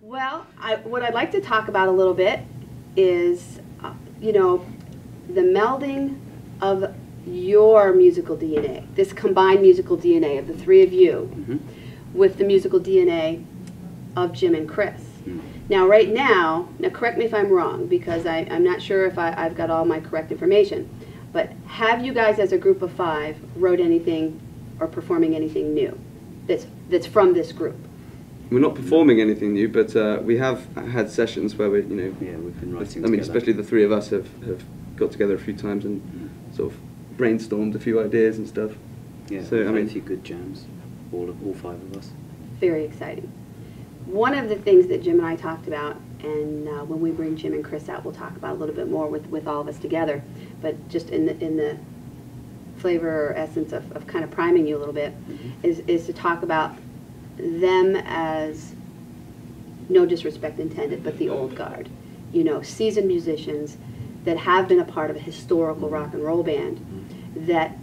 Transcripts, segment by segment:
Well, what I'd like to talk about a little bit is, you know, the melding of your musical DNA, this combined musical DNA of the three of you, with the musical DNA of Jim and Chris. Now, right now, correct me if I'm wrong, because I'm not sure if I've got all my correct information, but have you guys as a group of five wrote anything or performing anything new that's from this group? We're not performing anything new, but we have had sessions where we've been writing together. Especially the three of us have got together a few times and sort of brainstormed a few ideas and stuff. Yeah, so a few good jams, all five of us. Very exciting. One of the things that Jim and I talked about, and when we bring Jim and Chris out, we'll talk about a little bit more with all of us together, but just in the flavor or essence of kind of priming you a little bit, is to talk about them as, no disrespect intended, but the old guard. You know, seasoned musicians that have been a part of a historical rock and roll band that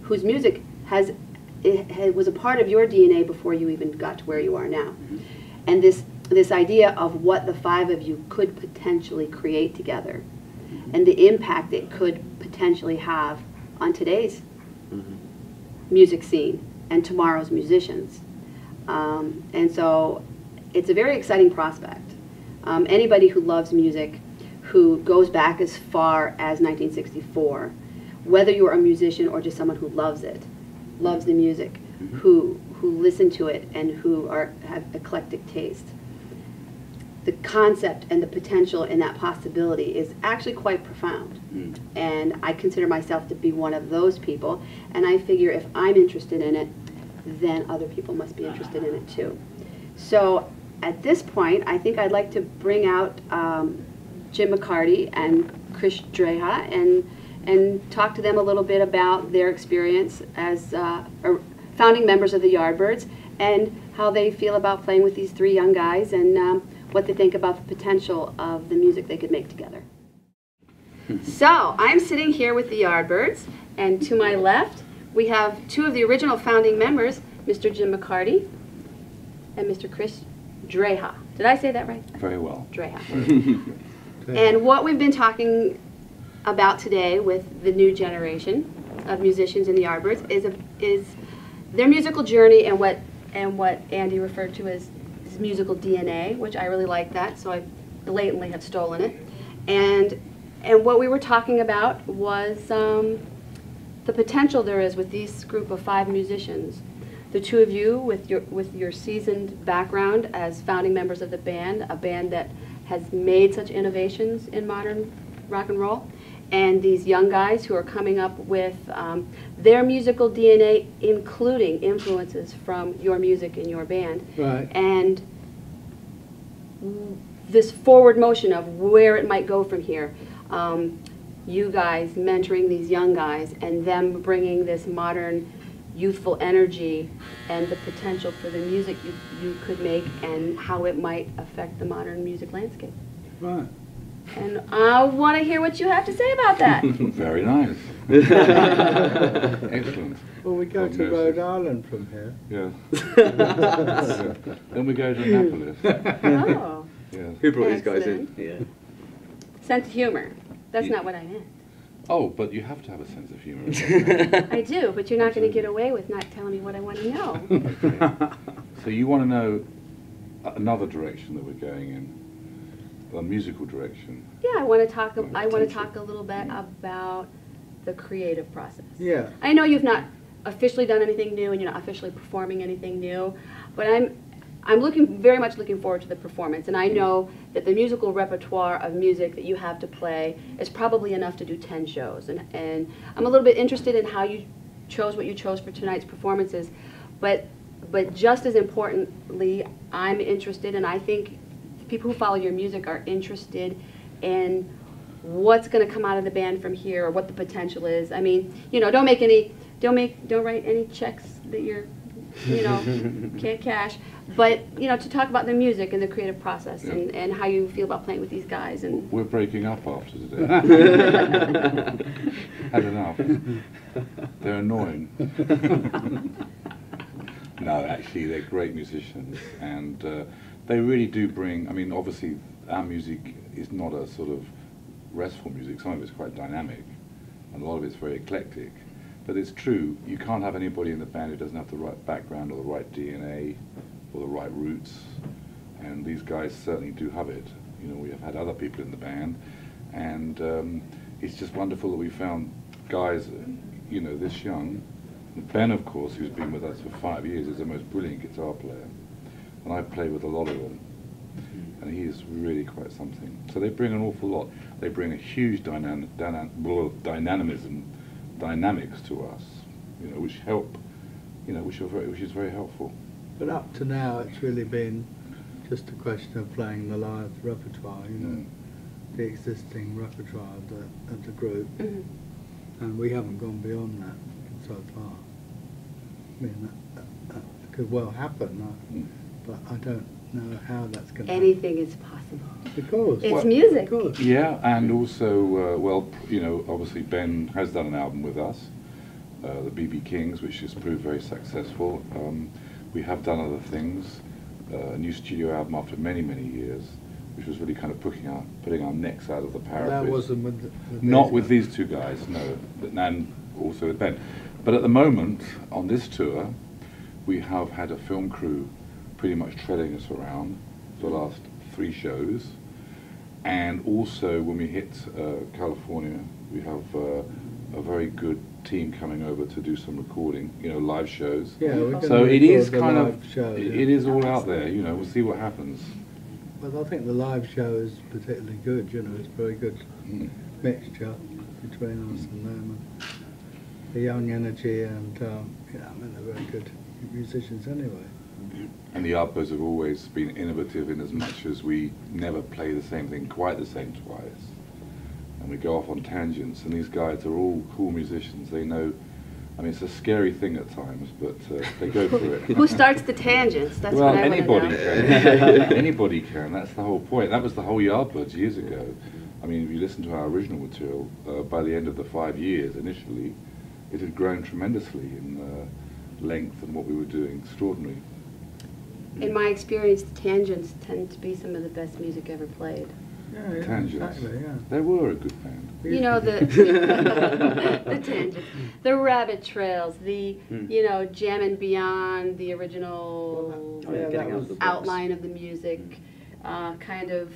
whose music was a part of your DNA before you even got to where you are now. And this idea of what the five of you could potentially create together and the impact it could potentially have on today's music scene and tomorrow's musicians. And so it's a very exciting prospect. Anybody who loves music, who goes back as far as 1964, whether you're a musician or just someone who loves it, loves the music, who listen to it and who have eclectic taste, the concept and the potential in that possibility is actually quite profound. And I consider myself to be one of those people, and I figure if I'm interested in it, then other people must be interested in it too. So at this point, I think I'd like to bring out Jim McCarty and Chris Dreja and talk to them a little bit about their experience as founding members of the Yardbirds and how they feel about playing with these three young guys and what they think about the potential of the music they could make together. So I'm sitting here with the Yardbirds, and to my left we have two of the original founding members, Mr. Jim McCarty and Mr. Chris Dreja. Did I say that right? Very well. Dreja. And what we've been talking about today with the new generation of musicians in the Yardbirds is their musical journey and what Andy referred to as his musical DNA, which I really like that, so I blatantly have stolen it. And what we were talking about was the potential there is with this group of five musicians. The two of you with your seasoned background as founding members of the band, a band that has made such innovations in modern rock and roll, and these young guys who are coming up with their musical DNA, including influences from your music and your band. Right. And this forward motion of where it might go from here. You guys mentoring these young guys and them bringing this modern, youthful energy and the potential for the music you could make and how it might affect the modern music landscape. Right. And I want to hear what you have to say about that. Very nice. Excellent. Well, we go to Rhode Island from here. Yeah. Yeah. Then we go to Annapolis. Oh. Yes. Who brought these guys in? Excellent. Yeah. Sense of humor. That's not what I meant. Oh, but you have to have a sense of humor. I do, but you're not going to get away with not telling me what I want to know. Okay. So you want to know another direction that we're going in, a musical direction. Yeah, I want to talk. I want to talk a little bit about the creative process. Yeah. I know you've not officially done anything new, and you're not officially performing anything new, but I'm very much looking forward to the performance, and I know that the musical repertoire of music that you have to play is probably enough to do 10 shows, and I'm a little bit interested in how you chose what you chose for tonight's performances, but just as importantly, I'm interested, and I think people who follow your music are interested in what's going to come out of the band from here, or what the potential is. I mean, you know, don't write any checks that you're, you know, can't cash. But, you know, to talk about the music and the creative process, Yeah. and how you feel about playing with these guys. And We're breaking up after today. Had enough. They're annoying. No, actually, they're great musicians, and they really do bring. I mean, obviously, our music is not a sort of restful music. Some of it's quite dynamic, and a lot of it's very eclectic. But it's true, you can't have anybody in the band who doesn't have the right background or the right DNA or the right roots, and these guys certainly do have it. You know, we have had other people in the band, and it's just wonderful that we found guys, you know, this young. Ben, of course, who's been with us for 5 years, is the most brilliant guitar player, and I've played with a lot of them, and he is really quite something. So they bring an awful lot. They bring a huge dynamics to us, you know, which help, you know, which is very helpful. But up to now, it's really been just a question of playing the live repertoire, you know, the existing repertoire of the group, and we haven't gone beyond that so far. I mean, that could well happen, but I don't know how that's going to happen. Anything is possible. Of course. It's music. Of course. Yeah, and also, well, you know, obviously Ben has done an album with us, the BB Kings, which has proved very successful. We have done other things, a new studio album after many, many years, which was really kind of putting our necks out of the parapet. That wasn't with Not with these two guys, no, and also with Ben. But at the moment, on this tour, we have had a film crew pretty much treading us around for the last 3 shows. And also, when we hit California, we have a very good team coming over to do some recording, you know, live shows. Yeah, we're gonna so it is record the kind live of, show, yeah. it is all out there, you know, we'll see what happens. Well, I think the live show is particularly good, you know, it's a very good mixture between us and them. And the young energy and, you know, I mean, they're very good musicians anyway. And the Yardbirds have always been innovative in as much as we never play the same thing quite the same twice. And we go off on tangents, and these guys are all cool musicians. They know, I mean, it's a scary thing at times, but they go for it. Who starts the tangents? That's well, what I want to anybody know. can. Anybody can. That's the whole point. That was the whole Yardbirds years ago. I mean, if you listen to our original material, by the end of the 5 years initially, it had grown tremendously in length and what we were doing. Extraordinary. In my experience, the tangents tend to be some of the best music ever played. Yeah, Tangents. exactly, yeah. They were a good band. You know, the the tangents, the rabbit trails, the you know, Jam and Beyond, the original that was outline of the music, kind of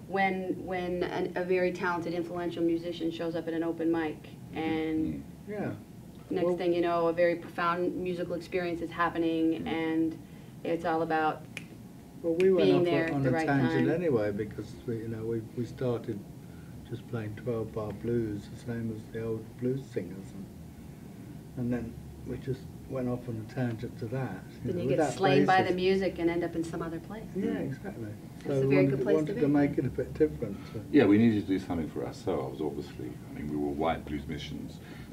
when a very talented, influential musician shows up at an open mic, and Yeah. next thing you know, a very profound musical experience is happening, and it's all about Well, we went being off there at on the a right tangent time. anyway because we started just playing 12-bar blues, the same as the old blues singers, and then we just went off on a tangent to that. then know, you with get that slain by the basis. music and end up in some other place. Yeah, exactly. That's So a we very wanted, good place to wanted be. to make it a bit different. So. Yeah, we needed to do something for ourselves, obviously. I mean, we were white blues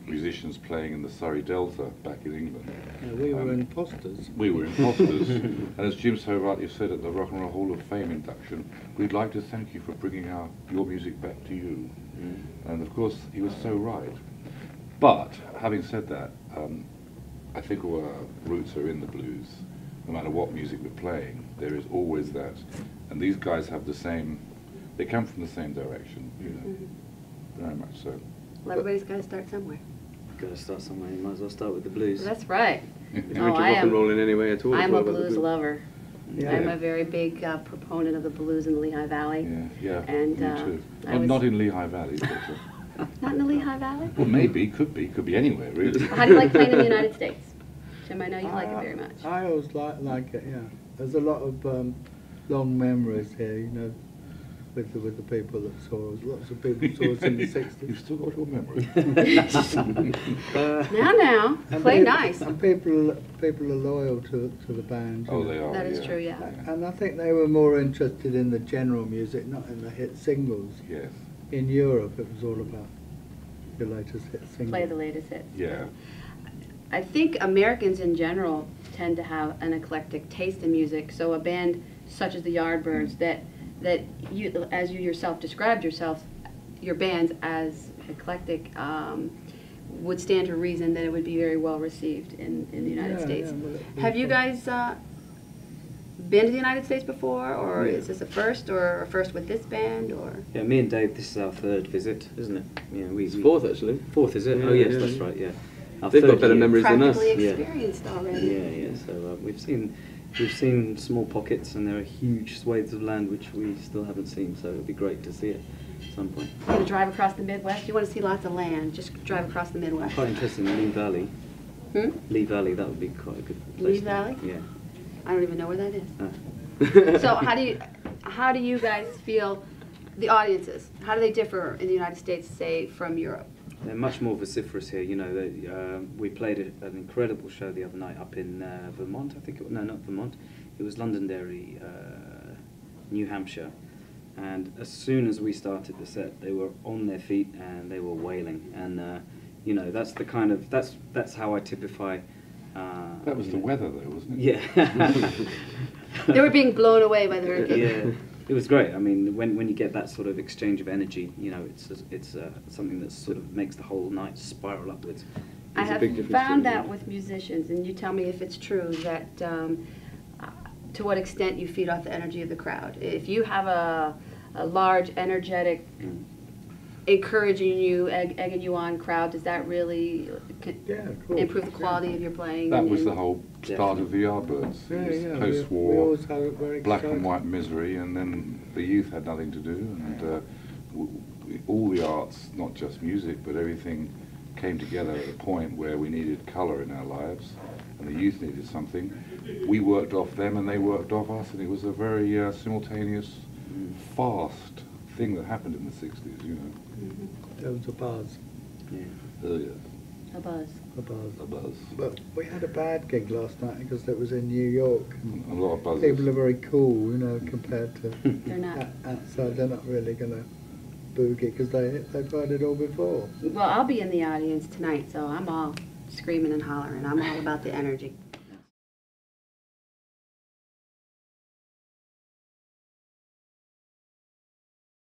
musicians playing in the Surrey Delta back in England. Yeah, we were imposters. We were imposters. And as Jim so rightly said at the Rock and Roll Hall of Fame induction, we'd like to thank you for bringing your music back to you. And of course, he was so right. But, having said that, I think all our roots are in the blues. No matter what music we're playing, there is always that. And these guys have the same, they come from the same direction, you know, very much so. Well, everybody's got to start somewhere. Got to start somewhere. You might as well start with the blues. That's right. If you're Oh, into I rock and am. roll in any way at all. I'm it's all a about the blues lover. Yeah. I'm a very big proponent of the blues in the Lehigh Valley. Yeah, And, me too. I Well, was- not in Lehigh Valley, but, Not in the Lehigh Valley? well, maybe, could be anywhere, really. How do you like playing in the United States? Jim, I know you like it very much. I always like it, yeah. There's a lot of long memories here, you know, with the people that saw us. Lots of people saw us in the 60s. You've still got your memory. Now, play peop- nice. And people are loyal to the band. you Oh, know. they are. That is yeah. true, yeah. And I think they were more interested in the general music, not in the hit singles. Yes. In Europe, it was all about the latest hit singles. Play the latest hits. Yeah. I think Americans in general tend to have an eclectic taste in music. So a band such as the Yardbirds, that you, as you yourself described your bands as eclectic, would stand to reason that it would be very well received in the United Yeah, States. yeah, well, it'd be Have you fun. guys been to the United States before, or Yeah. is this a first, or a first with this band, or? Yeah, me and Dave, this is our third visit, isn't it? Yeah, It's fourth, actually. Fourth, is it? Yeah, oh, yes, yeah, that's yeah. right, yeah. Our They've got third better year. memories than us. Practically Yeah. experienced already. Yeah, yeah. So we've seen small pockets, and there are huge swathes of land which we still haven't seen. So it'd be great to see it at some point. You want to drive across the Midwest? You want to see lots of land? Just drive across the Midwest. Quite interesting, Lee Valley. Hmm? Lee Valley, that would be quite a good place. Lee to- Valley? Yeah. I don't even know where that is. Ah. So how do you guys feel, the audiences, how do they differ in the United States, say, from Europe? They're much more vociferous here. You know, we played an incredible show the other night up in Vermont, I think. No, not Vermont. It was Londonderry, New Hampshire. And as soon as we started the set, they were on their feet and they were wailing. And you know, that's the kind of that's how I typify. That was you the know. weather, though, wasn't it? Yeah. They were being blown away by the hurricane. Yeah, it was great. I mean, when you get that sort of exchange of energy, you know, it's something that sort of makes the whole night spiral upwards. I There's a have big difference found between that them. with musicians, and you tell me if it's true, that to what extent you feed off the energy of the crowd. If you have a large, energetic, encouraging you, egging you on crowd, does that really Yeah, of course. improve the quality of your playing? That was and- the whole start of the Yardbirds. Yeah, It was yeah. We post-war, always had it very black exciting. and white misery, and then the youth had nothing to do, and all the arts, not just music, but everything came together at a point where we needed colour in our lives, and the youth needed something. We worked off them, and they worked off us, and it was a very simultaneous, fast thing that happened in the 60s, you know. There was a buzz, Yeah. Yes, A buzz. a buzz. a buzz. But we had a bad gig last night because it was in New York. And A lot of buzzes. people are very cool, you know, compared to They're not. outside. They're not really going to boogie because they've heard it all before. Well, I'll be in the audience tonight, so I'm all screaming and hollering. I'm all about the energy.